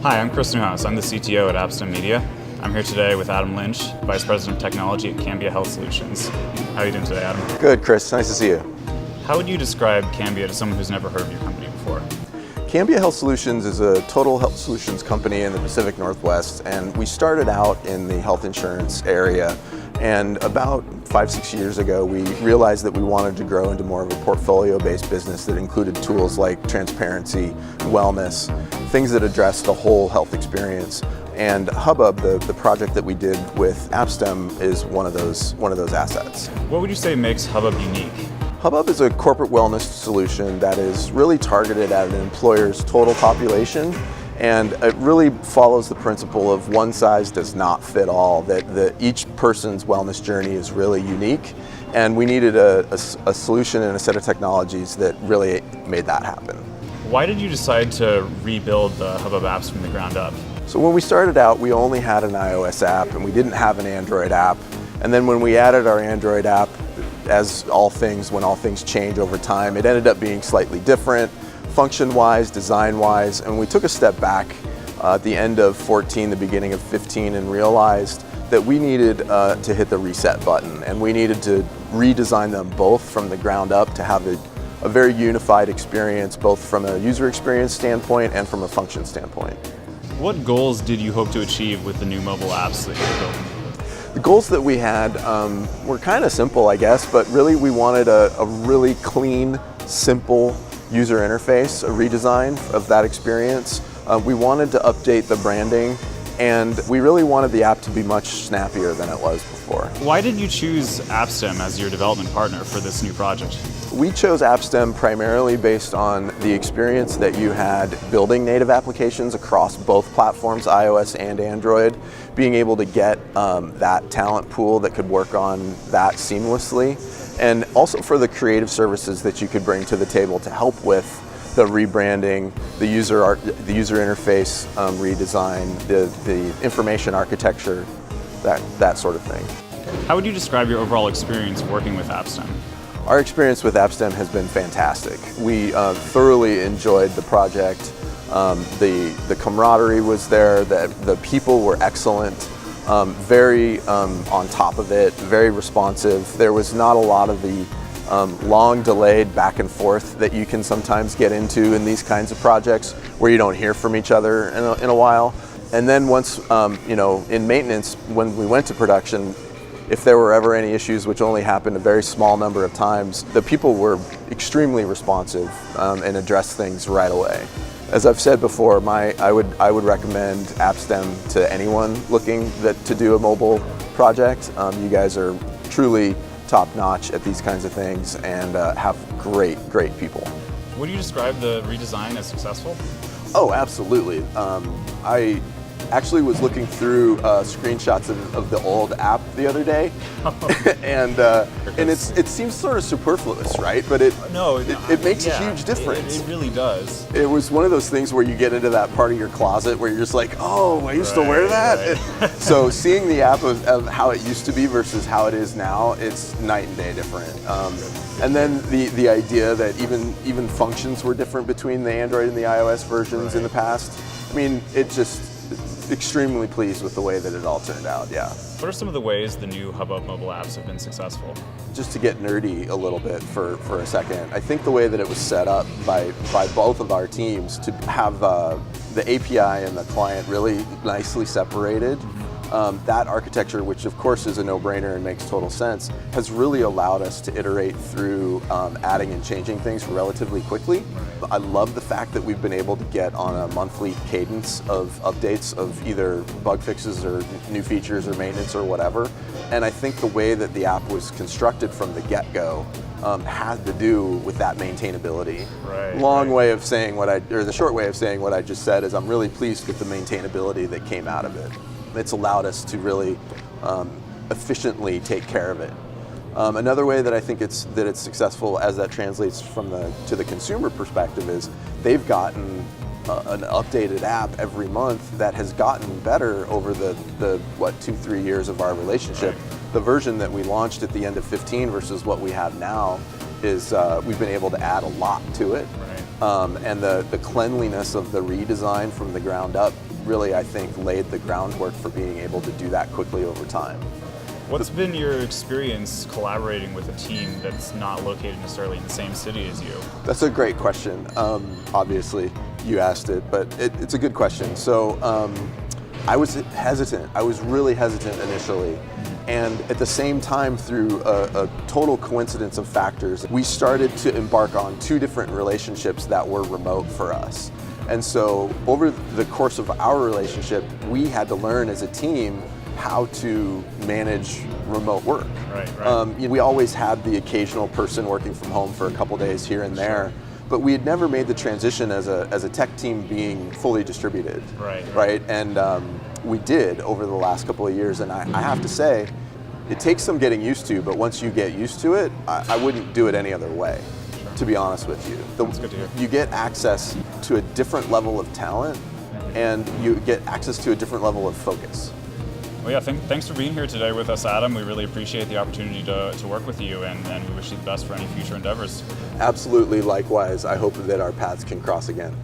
Hi, I'm Chris Newhouse. I'm the CTO at Appstem Media. I'm here today with Adam Lynch, Vice President of Technology at Cambia Health Solutions. How are you doing today, Adam? Good, Chris. Nice to see you. How would you describe Cambia to someone who's never heard of your company before? Cambia Health Solutions is a total health solutions company in the Pacific Northwest, and we started out in the health insurance area. And about 5-6 years ago, we realized that we wanted to grow into more of a portfolio-based business that included tools like transparency, wellness, things that address the whole health experience. And hubbub, the project that we did with Appstem, is one of those assets. What would you say makes hubbub unique? hubbub is a corporate wellness solution that is really targeted at an employer's total population, and it really follows the principle of one size does not fit all, that each person's wellness journey is really unique, and we needed a solution and a set of technologies that really made that happen. Why did you decide to rebuild the hubbub apps from the ground up? So when we started out, we only had an iOS app and we didn't have an Android app. And then when we added our Android app, when all things change over time, it ended up being slightly different, function-wise, design-wise, and we took a step back at the end of 14, the beginning of 15, and realized that we needed to hit the reset button, and we needed to redesign them both from the ground up to have a very unified experience, both from a user experience standpoint and from a function standpoint. What goals did you hope to achieve with the new mobile apps that you're building? The goals that we had were kind of simple, I guess, but really we wanted a really clean, simple user interface, a redesign of that experience. We wanted to update the branding, and we really wanted the app to be much snappier than it was before. Why did you choose Appstem as your development partner for this new project? We chose Appstem primarily based on the experience that you had building native applications across both platforms, iOS and Android, being able to get that talent pool that could work on that seamlessly, and also for the creative services that you could bring to the table to help with the rebranding, the user interface redesign, the information architecture, that sort of thing. How would you describe your overall experience working with Appstem? Our experience with Appstem has been fantastic. We thoroughly enjoyed the project. The camaraderie was there, the people were excellent, very on top of it, very responsive. There was not a lot of the long delayed back and forth that you can sometimes get into in these kinds of projects where you don't hear from each other in a while. And then once, in maintenance, when we went to production, if there were ever any issues, which only happened a very small number of times, the people were extremely responsive and addressed things right away. As I've said before, I would recommend Appstem to anyone looking to do a mobile project. You guys are truly top-notch at these kinds of things and have great people. Would you describe the redesign as successful? Oh, absolutely. I actually was looking through screenshots of the old app the other day, and it seems sort of superfluous, right? But it makes a huge difference. It really does. It was one of those things where you get into that part of your closet where you're just like, oh, I used to wear that. Right. So seeing the app of how it used to be versus how it is now, it's night and day different. And then the idea that even functions were different between the Android and the iOS versions in the past. I mean, extremely pleased with the way that it all turned out, yeah. What are some of the ways the new hubbub mobile apps have been successful? Just to get nerdy a little bit for a second, I think the way that it was set up by both of our teams to have the API and the client really nicely separated, that architecture, which of course is a no-brainer and makes total sense, has really allowed us to iterate through adding and changing things relatively quickly. I love the fact that we've been able to get on a monthly cadence of updates of either bug fixes or new features or maintenance or whatever. And I think the way that the app was constructed from the get-go had to do with that maintainability. The short way of saying what I just said is I'm really pleased with the maintainability that came out of it. It's allowed us to really efficiently take care of it. Another way that I think it's successful as that translates to the consumer perspective is they've gotten an updated app every month that has gotten better over the 2-3 years of our relationship. Right. The version that we launched at the end of 15 versus what we have now is we've been able to add a lot to it. Right. And the cleanliness of the redesign from the ground up really, I think, laid the groundwork for being able to do that quickly over time. What's been your experience collaborating with a team that's not located necessarily in the same city as you? That's a great question. Obviously, you asked it, but it's a good question. So I was hesitant. I was really hesitant initially. And at the same time, through a total coincidence of factors, we started to embark on 2 different relationships that were remote for us. And so over the course of our relationship, we had to learn as a team how to manage remote work. Right. We always had the occasional person working from home for a couple days here and there, but we had never made the transition as a tech team being fully distributed. Right. And we did over the last couple of years, and I have to say, it takes some getting used to, but once you get used to it, I wouldn't do it any other way, to be honest with you. That's good to hear. You get access to a different level of talent, and you get access to a different level of focus. Well, yeah, thanks for being here today with us, Adam. We really appreciate the opportunity to work with you, and we wish you the best for any future endeavors. Absolutely, likewise. I hope that our paths can cross again.